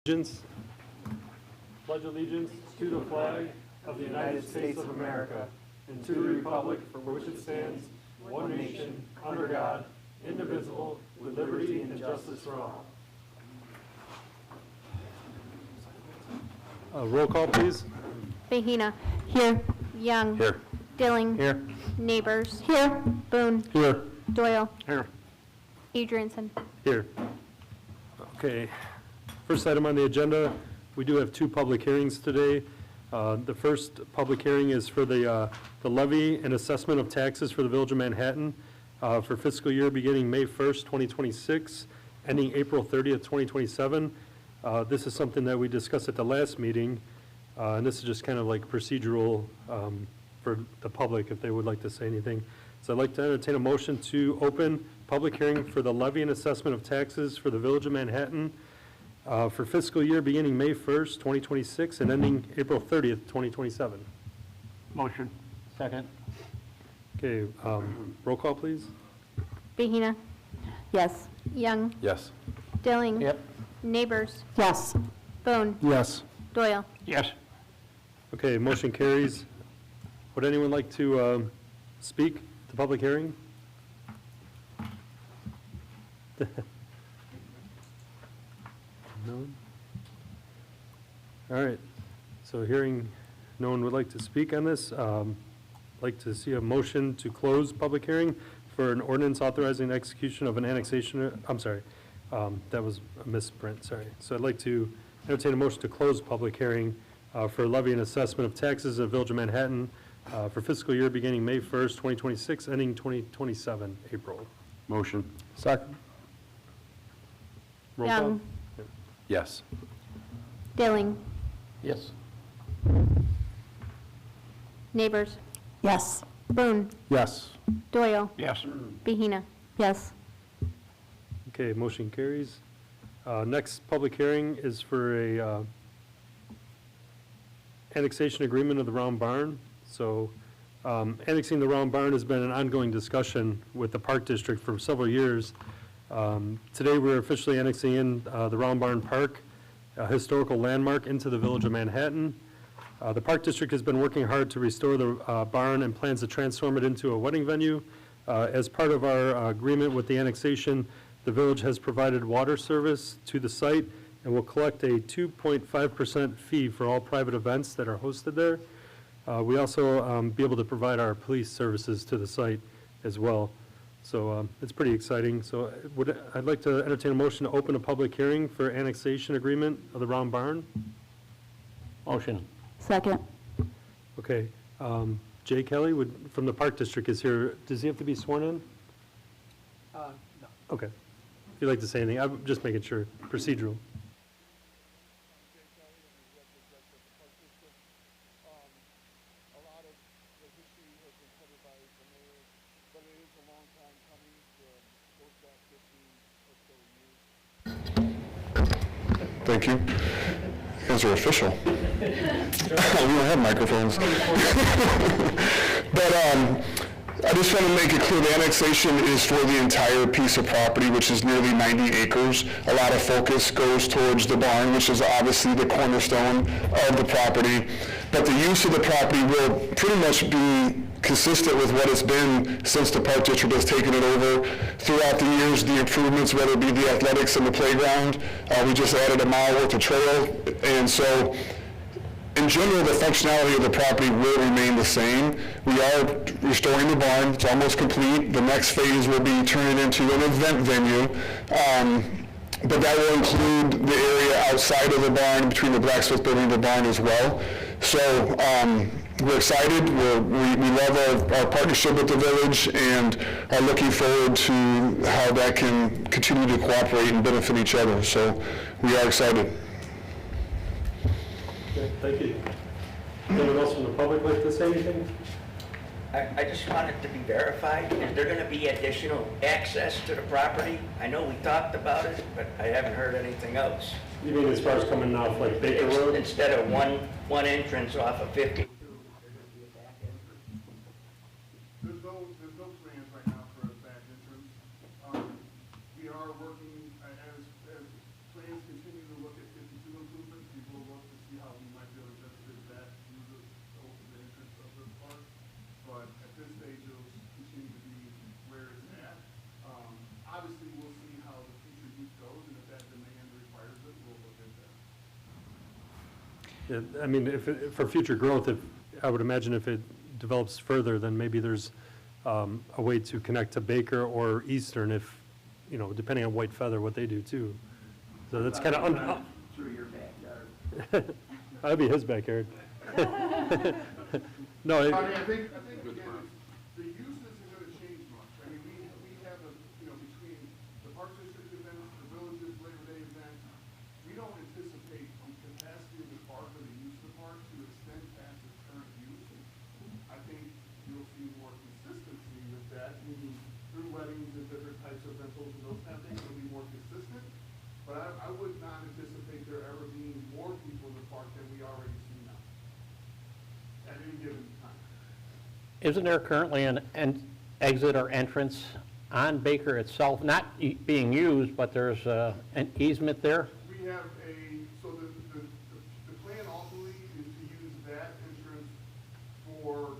Pledge allegiance to the flag of the United States of America and to the republic for which it stands, one nation, under God, indivisible, with liberty and justice for all. Roll call, please. Bahina. Here. Young. Here. Dilling. Here. Neighbors. Here. Boone. Here. Doyle. Here. Adrianson. Here. Okay. First item on the agenda, we do have two public hearings today. The first public hearing is for the levy and assessment of taxes for the Village of Manhattan for fiscal year beginning May 1st, 2026, ending April 30th, 2027. This is something that we discussed at the last meeting, and this is just kind of like procedural for the public if they would like to say anything. So I'd like to entertain a motion to open public hearing for the levy and assessment of taxes for the Village of Manhattan for fiscal year beginning May 1st, 2026 and ending April 30th, 2027. Motion. Second. Okay, roll call, please. Bahina. Yes. Young. Yes. Dilling. Yep. Neighbors. Yes. Boone. Yes. Doyle. Yes. Okay, motion carries. Would anyone like to speak to public hearing? No one? All right, so hearing no one would like to speak on this, like to see a motion to close public hearing for an ordinance authorizing execution of an annexation, I'm sorry, that was a misprint, sorry. So I'd like to entertain a motion to close public hearing for levy and assessment of taxes in the Village of Manhattan for fiscal year beginning May 1st, 2026, ending 2027, April. Motion. Second. Roll call? Young. Yes. Dilling. Yes. Neighbors. Yes. Boone. Yes. Doyle. Yes. Bahina. Yes. Okay, motion carries. Next public hearing is for a annexation agreement of the Round Barn. So annexing the Round Barn has been an ongoing discussion with the Park District for several years. Today we're officially annexing in the Round Barn Park, a historical landmark, into the Village of Manhattan. The Park District has been working hard to restore the barn and plans to transform it into a wedding venue. As part of our agreement with the annexation, the village has provided water service to the site and will collect a 2.5% fee for all private events that are hosted there. We also be able to provide our police services to the site as well. So it's pretty exciting. So I'd like to entertain a motion to open a public hearing for annexation agreement of the Round Barn. Motion. Second. Okay. Jay Kelly from the Park District is here. Does he have to be sworn in? No. Okay. If you'd like to say anything, I'm just making sure. Procedural. A lot of the history has been covered by the mayor, but it is a long time coming. Goes back 15 or so years. Thank you. You guys are official. We don't have microphones. But I just want to make it clear the annexation is for the entire piece of property, which is nearly 90 acres. A lot of focus goes towards the barn, which is obviously the cornerstone of the property. But the use of the property will pretty much be consistent with what it's been since the Park District has taken it over. Throughout the years, the improvements, whether it be the athletics and the playground, we just added a mile worth of trail. And so, in general, the functionality of the property will remain the same. We are restoring the barn. It's almost complete. The next phase will be turning it into an event venue. But that will include the area outside of the barn, between the blacksmith building and the barn as well. So we're excited. We love our partnership with the village and are looking forward to how that can continue to cooperate and benefit each other. So we are excited. Okay, thank you. Anyone else from the public like to say anything? I just want it to be verified. Is there going to be additional access to the property? I know we talked about it, but I haven't heard anything else. You mean as far as coming off like Baker Road? Instead of one entrance off of 52, there's going to be a back entrance. There's no plans right now for a back entrance. We are working, as plans continue to look at 52 new improvements, we will look to see how we might be able to benefit that through the open entrance of the park. But at this stage, it'll continue to be where it's at. Obviously, we'll see how the future use goes, and if that demand requires it, we'll look at that. Yeah, I mean, for future growth, I would imagine if it develops further, then maybe there's a way to connect to Baker or Eastern if, depending on White Feather, what they do too. So that's kind of, Through your backyard. that'd be his backyard. No, I think again, the use isn't gonna change much. I mean, we have between the Park District events, the Villages Labor Day event, we don't anticipate the capacity of the park or the use of the park to extend past its current use. I think you'll see more consistency with that, meaning through weddings and different types of rentals and those kind of things, it'll be more consistent. But I would not anticipate there ever being more people in the park than we already see now at any given time. Isn't there currently an exit or entrance on Baker itself, not being used, but there's an easement there? We have so the plan ultimately is to use that entrance for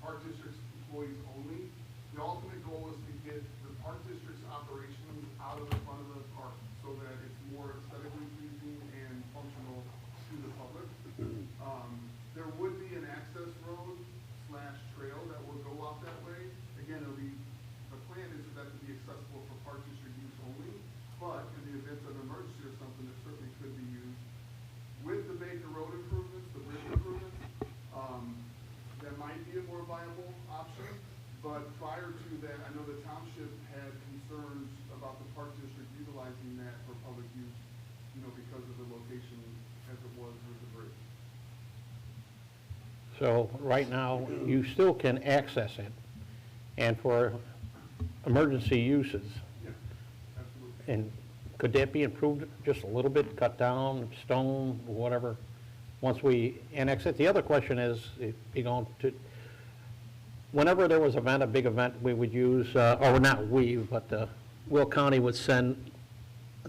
Park District's employees only. The ultimate goal is to get the Park District's operations out of the front of the park so that it's more aesthetically pleasing and functional to the public. There would be an access road / trail that will go off that way. Again, the plan is for that to be accessible for Park District use only, but in the event of an emergency or something, it certainly could be used. With the Baker Road improvements, the bridge improvements, that might be a more viable option, but prior to that, I know the township had concerns about the Park District utilizing that for public use, because of the location as it was with the bridge. So right now, you still can access it, and for emergency uses. Yeah, absolutely. And could that be improved just a little bit, cut down, stone, whatever, once we annex it? The other question is, if you're going to, whenever there was a big event, we would use, or not we, but Will County would send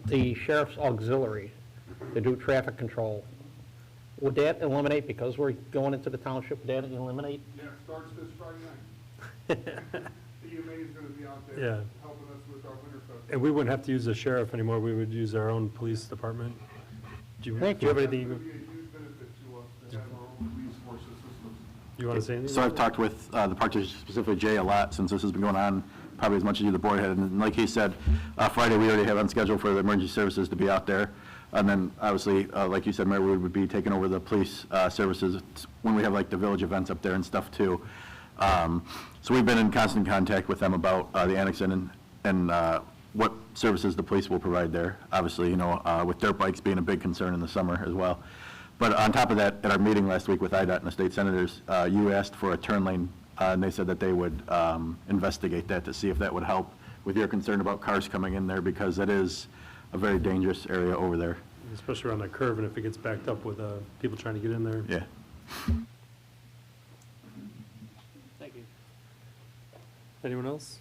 the sheriff's auxiliary to do traffic control. Would that eliminate, because we're going into the township, would that eliminate? Yeah, it starts this Friday night. The EMA is gonna be out there Yeah. helping us with our winter festival. and we wouldn't have to use the sheriff anymore, we would use our own police department. Do you have That's anything, gonna be a huge benefit to us to have our own police forces systems. you want to say anything? So I've talked with the Park District, specifically Jay, a lot since this has been going on, probably as much as you, the board had. And like he said, Friday, we already have on schedule for the emergency services to be out there. And then, obviously, like you said, Mayor, we would be taking over the police services when we have like the village events up there and stuff too. So we've been in constant contact with them about the annexing and what services the police will provide there. Obviously, with dirt bikes being a big concern in the summer as well. But on top of that, at our meeting last week with IDOT and the state senators, you asked for a turn lane, and they said that they would investigate that to see if that would help with your concern about cars coming in there, because it is a very dangerous area over there. Especially around that curve, and if it gets backed up with people trying to get in there. Yeah. Thank you. Anyone else?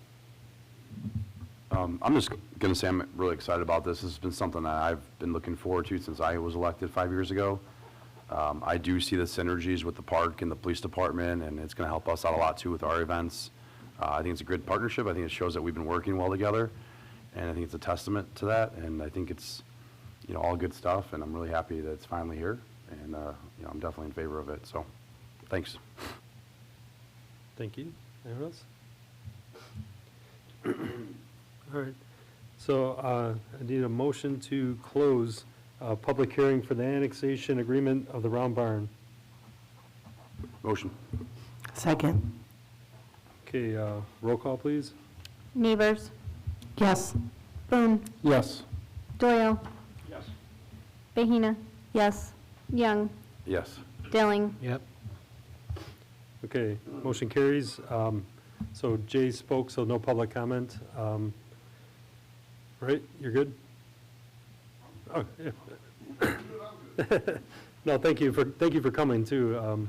I'm just going to say I'm really excited about this. This has been something that I've been looking forward to since I was elected 5 years ago. I do see the synergies with the park and the police department, and it's going to help us out a lot too with our events. I think it's a good partnership. I think it shows that we've been working well together, and I think it's a testament to that. And I think it's, all good stuff, and I'm really happy that it's finally here, and I'm definitely in favor of it. So, thanks. Thank you. Anyone else? All right. So I need a motion to close public hearing for the annexation agreement of the Round Barn. Motion. Second. Okay, roll call, please. Nevers, Yes. Boone, Yes. Doyle, Yes. Bahina, yes, Young, Yes. Dilling, Yep. Okay, motion carries. So Jay spoke, so no public comment. Right, you're good? Oh, yeah. No, thank you for coming too.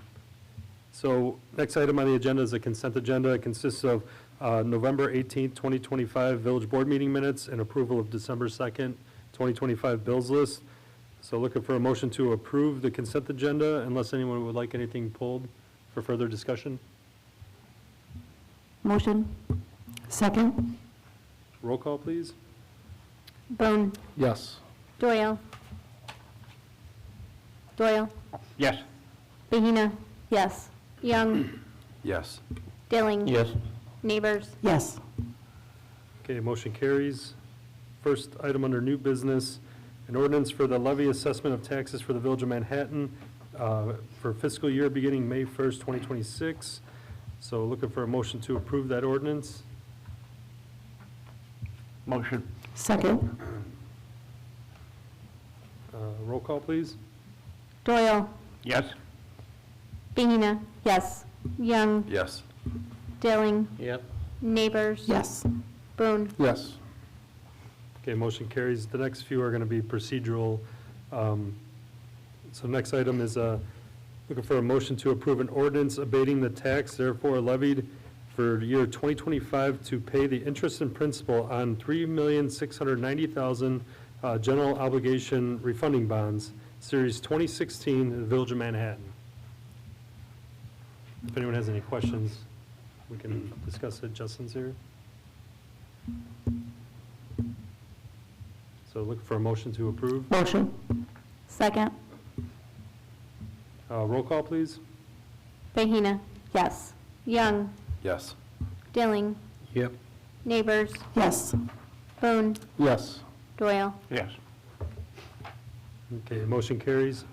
So next item on the agenda is a consent agenda. It consists of November 18th, 2025 Village Board Meeting minutes and approval of December 2nd, 2025 bills list. So looking for a motion to approve the consent agenda unless anyone would like anything pulled for further discussion. Motion. Second. Roll call, please. Boone. Yes. Doyle. Doyle. Yes. Bahina, yes. Young, Yes. Dilling. Yes. Neighbors, Yes. Okay, motion carries. First item under new business, an ordinance for the levy assessment of taxes for the Village of Manhattan for fiscal year beginning May 1st, 2026. So looking for a motion to approve that ordinance. Motion. Second. Roll call, please. Doyle, Yes. Bahina, yes. Young, Yes. Dilling, Yep. Neighbors, Yes. Boone, Yes. Okay, motion carries. The next few are going to be procedural. So next item is looking for a motion to approve an ordinance abating the tax therefore levied for the year 2025 to pay the interest and principal on $3,690,000 general obligation refunding bonds, Series 2016, in the Village of Manhattan. If anyone has any questions, we can discuss it. Justin's here. So look for a motion to approve. Motion. second. Roll call, please. Bahina, yes. Young, Yes. Dilling, Yep. Neighbors, Yes. Boone, Yes. Doyle, Yes. Okay, motion carries.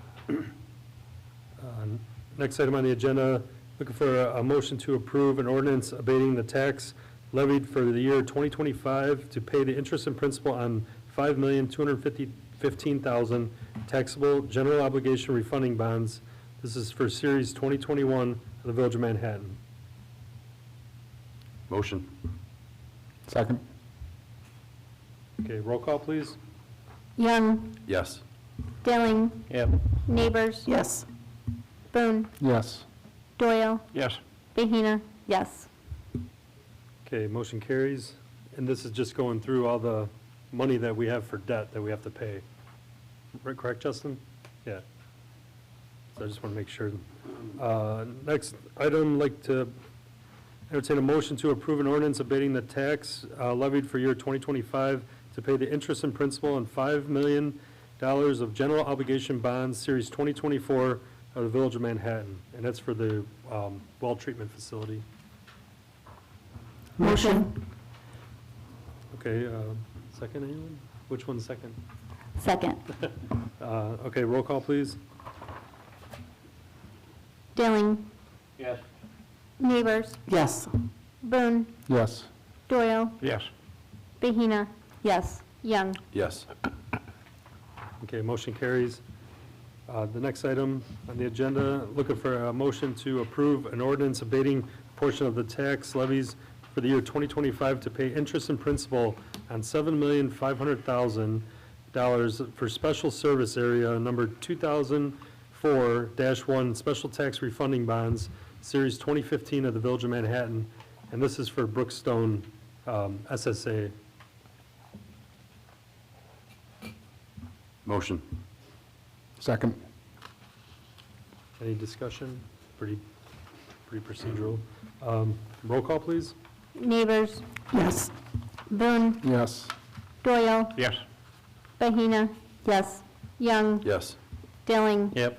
Next item on the agenda, looking for a motion to approve an ordinance abating the tax levied for the year 2025 to pay the interest and principal on $5,215,000 taxable general obligation refunding bonds. This is for Series 2021 of the Village of Manhattan. Motion. Second. Okay, roll call, please. Young, Yes. Dilling, Yep. Neighbors, Yes. Boone, Yes. Doyle, Yes. Bahina, yes. Okay, motion carries. And this is just going through all the money that we have for debt that we have to pay. Correct, Justin? Yeah. So I just want to make sure. Next item, like to entertain a motion to approve an ordinance abating the tax levied for year 2025 to pay the interest and principal on $5 million of general obligation bonds, Series 2024 of the Village of Manhattan. And that's for the well treatment facility. Motion. Okay, second, anyone? Which one's second? Second. Okay, roll call, please. Dilling, Yes. Neighbors, Yes. Boone, Yes. Doyle, Yes. Bahina, yes. Young, Yes. Okay, motion carries. The next item on the agenda, looking for a motion to approve an ordinance abating a portion of the tax levies for the year 2025 to pay interest and principal on $7,500,000 for special service area number 2004-1 special tax refunding bonds, Series 2015 of the Village of Manhattan, and this is for Brookstone SSA. Motion. Second. Any discussion? Pretty procedural. Roll call, please. Neighbors, Yes. Boone, Yes. Doyle, Yes. Bahina, yes. Young, Yes. Dilling, Yep.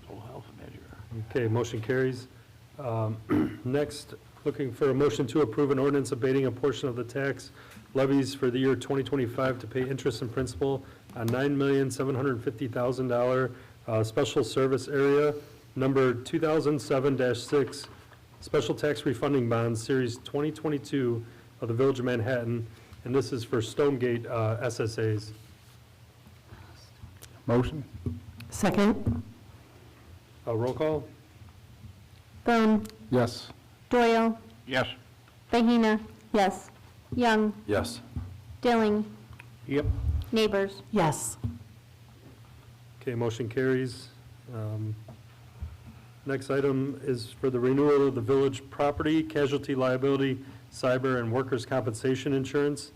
Full health measure. Okay, motion carries. Next, looking for a motion to approve an ordinance abating a portion of the tax levies for the year 2025 to pay interest and principal on $9,750,000 special service area number 2007-6 special tax refunding bonds, Series 2022 of the Village of Manhattan, and this is for Stonegate SSAs. Motion. Second. Roll call? Boone, Yes. Doyle, Yes. Bahina, yes. Young, Yes. Dilling, Yep. Neighbors, Yes. Okay, motion carries. Next item is for the renewal of the village property, casualty liability, cyber, and workers' compensation insurance.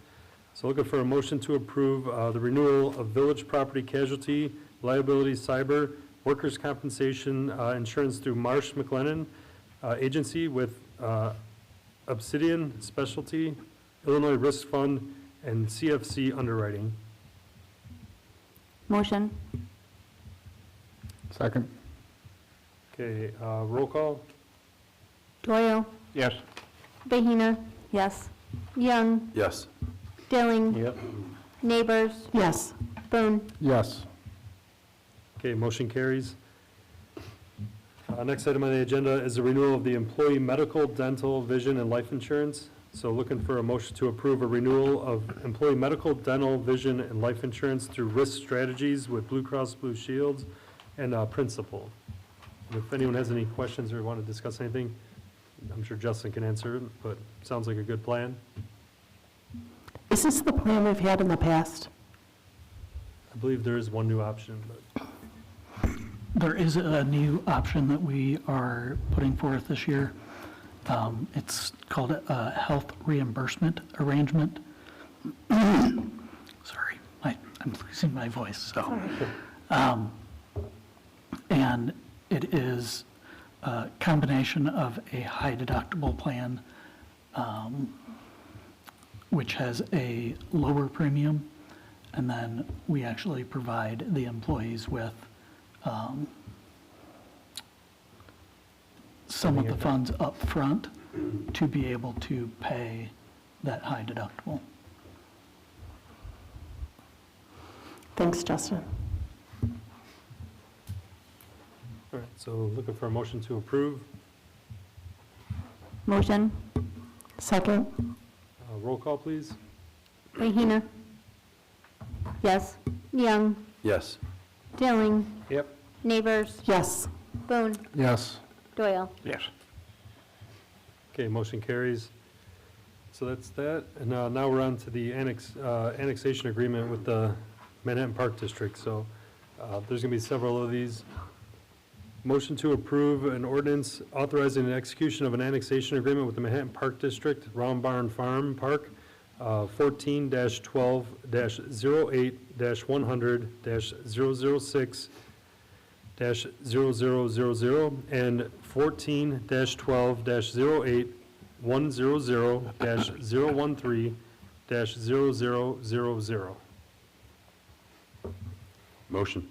So looking for a motion to approve the renewal of village property casualty, liability, cyber, workers' compensation insurance through Marsh McLennan Agency with Obsidian Specialty, Illinois Risk Fund, and CFC Underwriting. Motion. Second. Okay, roll call? Doyle, Yes. Bahina, yes. Young, Yes. Dilling, Yep. Neighbors, Yes. Boone. Yes. Okay, motion carries. Next item on the agenda is the renewal of the employee medical, dental, vision, and life insurance. So looking for a motion to approve a renewal of employee medical, dental, vision, and life insurance through Risk Strategies with Blue Cross Blue Shields and Principal. And if anyone has any questions or want to discuss anything, I'm sure Justin can answer it, but sounds like a good plan. Is this the plan we've had in the past? I believe there is one new option, but There is a new option that we are putting forth this year. It's called a health reimbursement arrangement. Sorry, I'm losing my voice, so. And it is a combination of a high deductible plan, which has a lower premium, and then we actually provide the employees with some of the funds up front to be able to pay that high deductible. Thanks, Justin. all right, so looking for a motion to approve. Motion. Second. Roll call, please. Bahina, yes. Young, Yes. Dilling, Yep. Neighbors, Yes. Boone, Yes. Doyle. Yes. Okay, motion carries. So that's that. And now we're on to the annexation agreement with the Manhattan Park District. So there's going to be several of these. Motion to approve an ordinance authorizing the execution of an annexation agreement with the Manhattan Park District, Round Barn Farm Park, 14-12-08-100-006-0000 and 14-12-08-100-013-0000. Motion.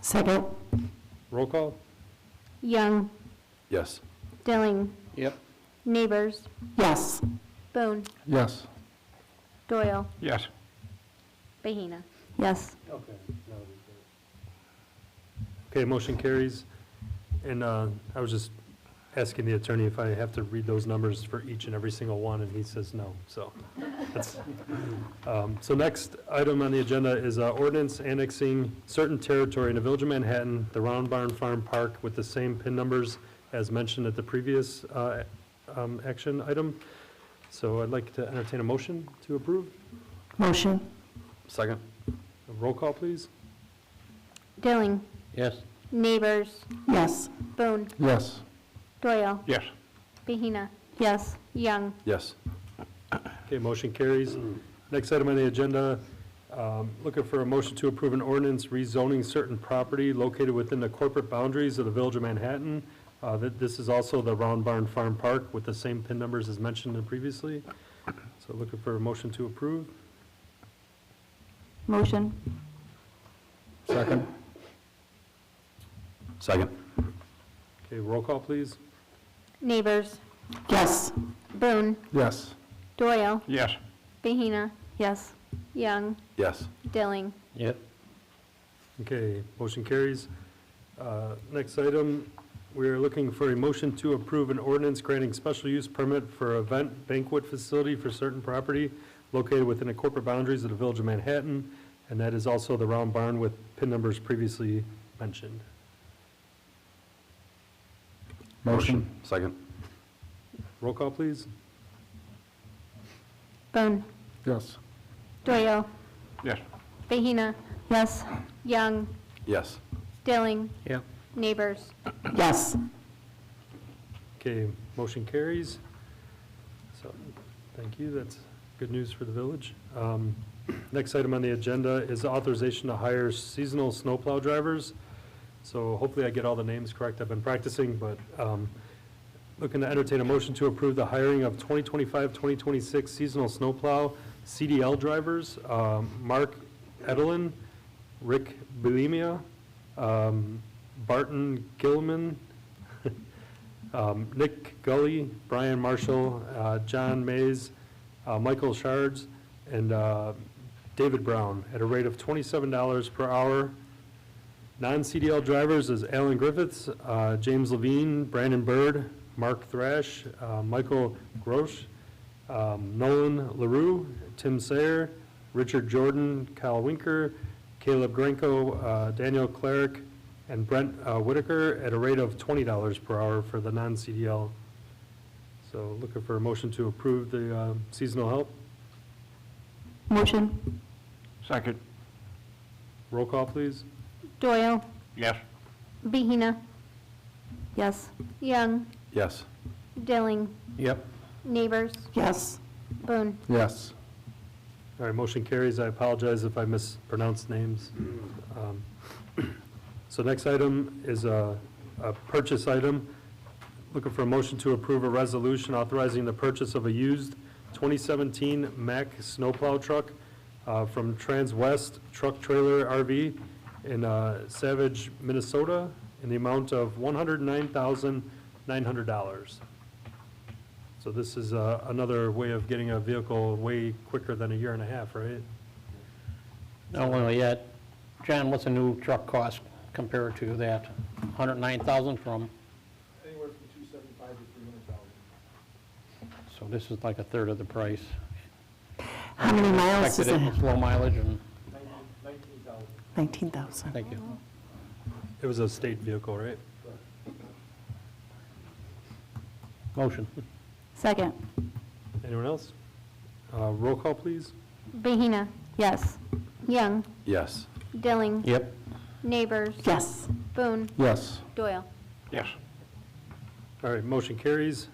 Second. Roll call? Young, Yes. Dilling, Yep. Neighbors, Yes. Boone, Yes. Doyle, Yes. Bahina. Yes. Okay, motion carries. And I was just asking the attorney if I have to read those numbers for each and every single one, and he says no, so. That's, so next item on the agenda is ordinance annexing certain territory in the Village of Manhattan, the Round Barn Farm Park, with the same PIN numbers as mentioned at the previous action item. So I'd like to entertain a motion to approve. Motion. Second. Roll call, please. Dilling, Yes. Neighbors, Yes. Boone, Yes. Doyle, Yes. Bahina. Yes. Young, Yes. Okay, motion carries. Next item on the agenda, looking for a motion to approve an ordinance rezoning certain property located within the corporate boundaries of the Village of Manhattan. This is also the Round Barn Farm Park with the same PIN numbers as mentioned previously. So looking for a motion to approve. motion. Second. Second. Okay, roll call, please. Neighbors, Yes. Boone, Yes. Doyle, Yes. Bahina. Yes. Young, Yes. Dilling, Yep. Okay, motion carries. Next item, we're looking for a motion to approve an ordinance granting special use permit for event banquet facility for certain property located within the corporate boundaries of the Village of Manhattan, and that is also the Round Barn with PIN numbers previously mentioned. Motion. Second. Roll call, please. Boone, Yes. Doyle, Yes. Bahina. Yes. Young, Yes. Dilling, Yep. Neighbors, Yes. Okay, motion carries. So, thank you, that's good. good news for the village. Next item on the agenda is authorization to hire seasonal snowplow drivers. So hopefully I get all the names correct. I've been practicing, but looking to entertain a motion to approve the hiring of 2025-2026 seasonal snowplow CDL drivers. Mark Edelin, Rick Bulimia, Barton Gilman, Nick Gully, Brian Marshall, John Mays, Michael Shards, and David Brown at a rate of $27 per hour. Non-CDL drivers is Alan Griffiths, James Levine, Brandon Bird, Mark Thrash, Michael Grosh, Nolan LaRue, Tim Sayer, Richard Jordan, Kyle Winker, Caleb Granko, Daniel Cleric, and Brent Whitaker at a rate of $20 per hour for the non-CDL. So looking for a motion to approve the seasonal help. Motion? Second. Roll call, please. Doyle, Yes. Bahina, Yes. Young, Yes. Dilling, Yep. Neighbors, Yes. Boone. Yes. All right, motion carries. I apologize if I mispronounced names. So next item is a purchase item. Looking for a motion to approve a resolution authorizing the purchase of a used 2017 Mack snowplow truck from Transwest Truck Trailer RV in Savage, Minnesota, in the amount of $109,900. So this is another way of getting a vehicle way quicker than a year and a half, right? Not only yet, John, what's a new truck cost compared to that? 109,000 from, Anywhere from 275 to 300,000. so this is like a third of the price. How many miles is Expected it? it's low mileage and, 19,000. 19,000. thank you. It was a state vehicle, right? Motion. Second? Anyone else? Roll call, please. Bahina, Yes. Young, Yes. Dilling, Yep. Neighbors, Yes. Boone, Yes. Doyle. Yes. All right, motion carries.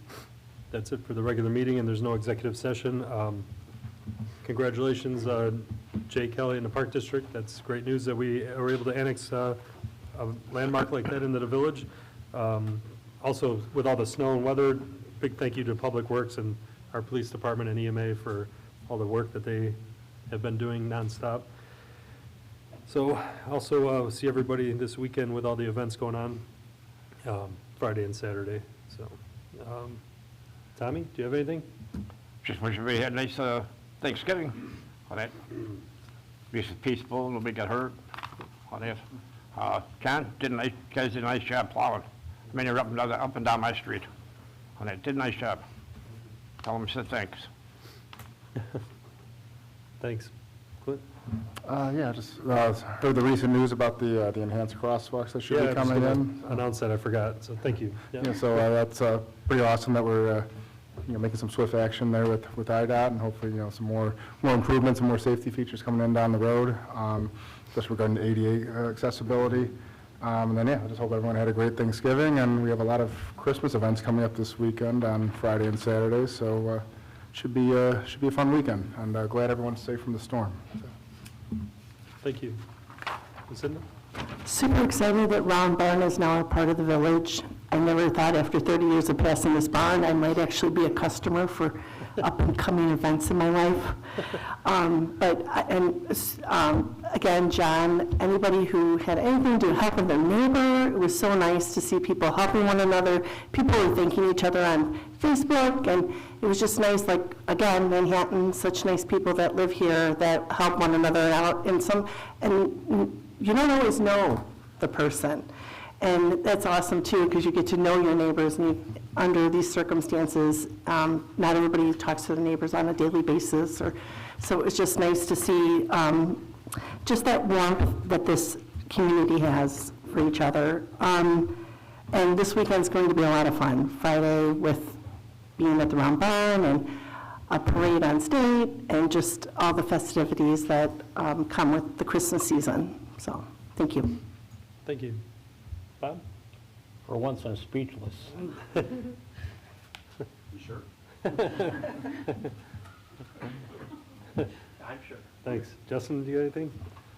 That's it for the regular meeting, and there's no executive session. Congratulations, Jay Kelly and the Park District. That's great news that we were able to annex a landmark like that into the village. Also, with all the snow and weather, big thank you to Public Works and our police department and EMA for all the work that they have been doing nonstop. So also see everybody this weekend with all the events going on, Friday and Saturday. So, Tommy, do you have anything? Just wish everybody had a nice Thanksgiving on that. Be peaceful, nobody got hurt on that. John, guys did a nice job plowing. I mean, they're up and down my street on that. Did a nice job. Tell them I said thanks. Thanks. Clint? Yeah, just heard the recent news about the enhanced crosswalks that should Yeah, be I was coming gonna in. announce that, I forgot, so thank you. Yeah, so that's pretty awesome that we're, making some swift action there with IDOT, and hopefully, some more improvements and more safety features coming in down the road, especially regarding the ADA accessibility. And then, I just hope everyone had a great Thanksgiving, and we have a lot of Christmas events coming up this weekend on Friday and Saturday, so should be a fun weekend, and glad everyone's safe from the storm. So. Thank you. Lucinda? Super excited that Round Barn is now a part of the village. I never thought after 30 years of passing this barn, I might actually be a customer for up-and-coming events in my life. Again, John, anybody who had anything to help with their neighbor, it was so nice to see people helping one another. People were thanking each other on Facebook, and it was just nice, like, again, Manhattan, such nice people that live here that help one another out. And you don't always know the person. And that's awesome, too, because you get to know your neighbors, and under these circumstances, not everybody talks to the neighbors on a daily basis. So it was just nice to see just that warmth that this community has for each other. And this weekend's going to be a lot of fun. Friday with being at the Round Barn, and a parade on State, and just all the festivities that come with the Christmas season. So, thank you. Thank you. Bob? For once, I'm speechless. You sure? I'm sure. Thanks. Justin, do you have anything?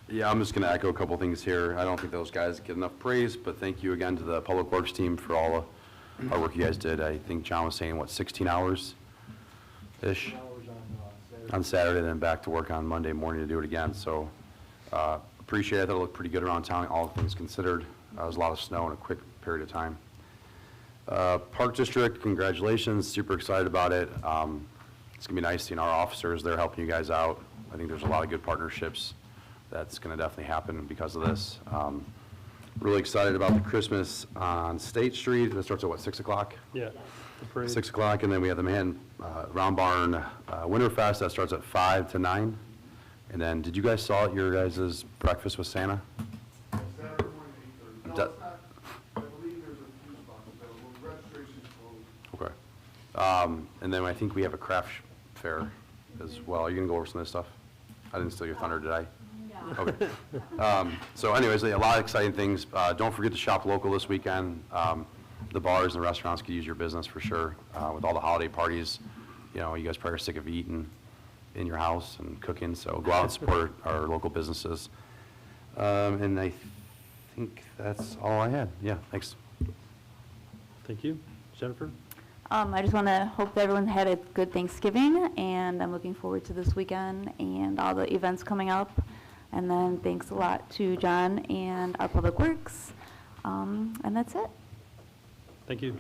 Yeah, I'm just going to echo a couple things here. I don't think those guys get enough praise, but thank you again to the Public Works team for all the hard work you guys did. I think John was saying, what, 16 hours-ish? On Saturday, then back to work on Monday morning to do it again. So appreciate it. I thought it looked pretty good around town, all things considered. There was a lot of snow in a quick period of time. Park District, congratulations. Super excited about it. It's going to be nice seeing our officers there helping you guys out. I think there's a lot of good partnerships that's going to definitely happen because of this. Really excited about the Christmas on State Street. That starts at, what, 6 o'clock? Yeah. The parade. 6 o'clock, and then we have the Round Barn Winterfest. That starts at 5 to 9. And then, did you guys saw your guys' breakfast with Santa? Saturday morning, 8:30. No, Da- it's not, I believe there's a few spots available. Registration's closed. Okay. And then I think we have a craft fair as well. Are you going to go over some of this stuff? I didn't steal your thunder, did I? Okay. So anyways, a lot of exciting things. Don't forget to shop local this weekend. The bars and the restaurants could use your business for sure. With all the holiday parties, you know, you guys probably are sick of eating in your house and cooking, so go out and support our local businesses. And I think that's all I had. Yeah, thanks. Thank you. Jennifer? I just want to hope that everyone had a good Thanksgiving, and I'm looking forward to this weekend and all the events coming up. And then thanks a lot to John and our Public Works. And that's it. Thank you.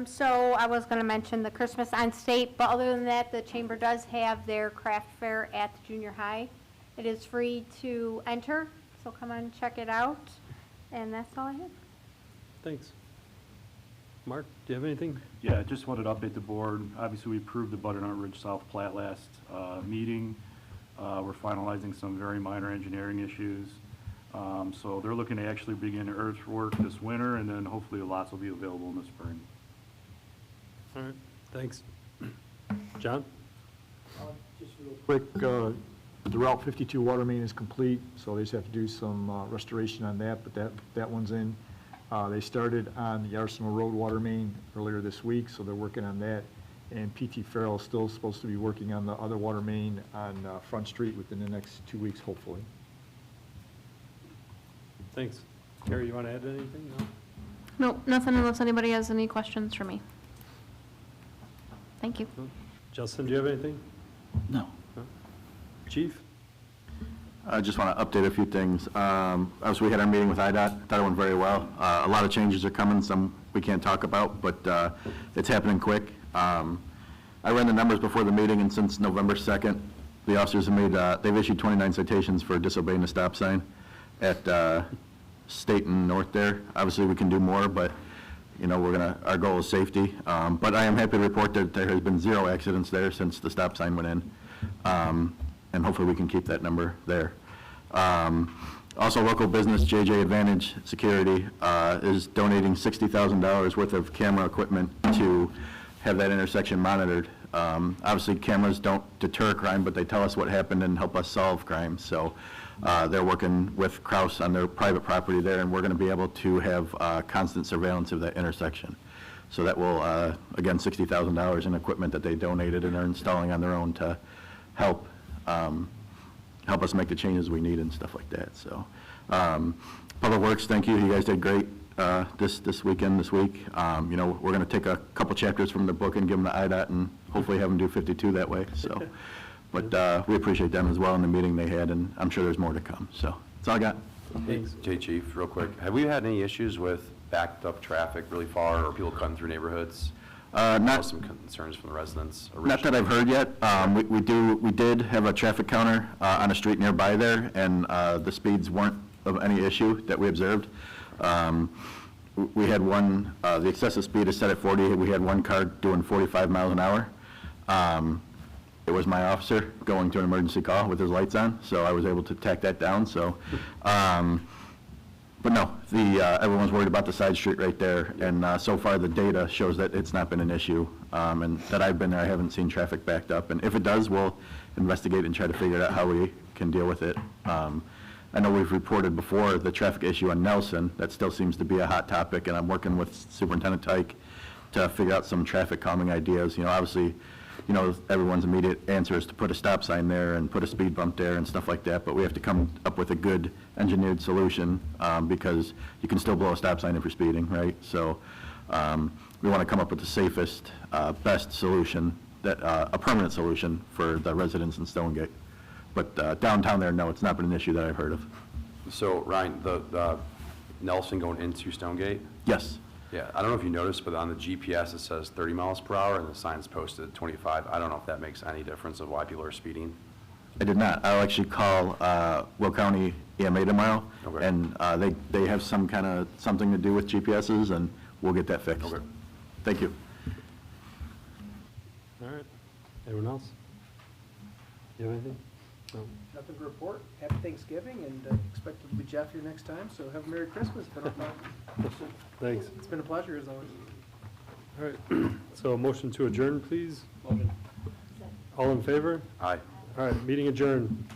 So I was going to mention the Christmas on State, but other than that, the Chamber does have their craft fair at the junior high. It is free to enter, so come on, check it out. And that's all I have. Thanks. Mark, do you have anything? Yeah, I just wanted to update the board. Obviously, we approved the Butternut Ridge South plat last meeting. We're finalizing some very minor engineering issues. So they're looking to actually begin earthwork this winter, and then hopefully the lots will be available in the spring. All right, thanks. John? Just real quick, the Route 52 water main is complete, so they just have to do some restoration on that, but that one's in. They started on the Arsenal Road water main earlier this week, so they're working on that. And PT Farrell is still supposed to be working on the other water main on Front Street within the next 2 weeks, hopefully. Thanks. Carrie, you want to add anything? No? No, nothing unless anybody has any questions for me. Thank you. No? Justin, do you have anything? No. No? Chief? I just want to update a few things. Obviously, we had our meeting with IDOT. Thought it went very well. A lot of changes are coming, some we can't talk about, but it's happening quick. I ran the numbers before the meeting, and since November 2nd, the officers have made, they've issued 29 citations for disobeying the stop sign at State and North there. Obviously, we can do more, but, you know, our goal is safety. But I am happy to report that there has been 0 accidents there since the stop sign went in. And hopefully we can keep that number there. Also, local business, JJ Advantage Security, is donating $60,000 worth of camera equipment to have that intersection monitored. Obviously, cameras don't deter crime, but they tell us what happened and help us solve crime. So they're working with Kraus on their private property there, and we're going to be able to have constant surveillance of that intersection. So that will, again, $60,000 in equipment that they donated and are installing on their own to help us make the changes we need and stuff like that. So, Public Works, thank you. You guys did great this week. You know, we're going to take a couple chapters from the book and give them to IDOT and hopefully have them do 52 that way. So, but we appreciate them as well in the meeting they had, and I'm sure there's more to come. So, that's all I got. Hey, Chief, real quick. Have we had any issues with backed up traffic really far or people cutting through neighborhoods? Not some concerns from the residents. Not that I've heard yet. We did have a traffic counter on a street nearby there, and the speeds weren't of any issue that we observed. We had one, the excessive speed is set at 40. We had one car doing 45 miles an hour. It was my officer going to an emergency call with his lights on, so I was able to tack that down. So, but no, everyone's worried about the side street right there, and so far the data shows that it's not been an issue, and that I've been there, I haven't seen traffic backed up, and if it does, we'll investigate and try to figure out how we can deal with it. I know we've reported before the traffic issue on Nelson. That still seems to be a hot topic, and I'm working with Superintendent Tyke to figure out some traffic calming ideas. You know, obviously, you know, everyone's immediate answer is to put a stop sign there and put a speed bump there and stuff like that, but we have to come up with a good engineered solution, because you can still blow a stop sign if you're speeding, right? So we want to come up with the safest, best solution, that a permanent solution for the residents in Stonegate. But downtown there, no, it's not been an issue that I've heard of. So Ryan, the Nelson going into Stonegate? Yes. Yeah, I don't know if you noticed, but on the GPS, it says 30 miles per hour, and the sign's posted at 25. I don't know if that makes any difference of why people are speeding. I did not. I'll actually call Will County EMA tomorrow, Okay. and they have some kind of, something to do with GPSs, and we'll get that fixed. Okay. Thank you. All right. Anyone else? You have anything? No. Nothing to report. Happy Thanksgiving, and expect it to be Jeff here next time, so have a Merry Christmas. Thanks. It's been a pleasure as always. All right. So a motion to adjourn, please? All in favor? Aye. All right, meeting adjourned.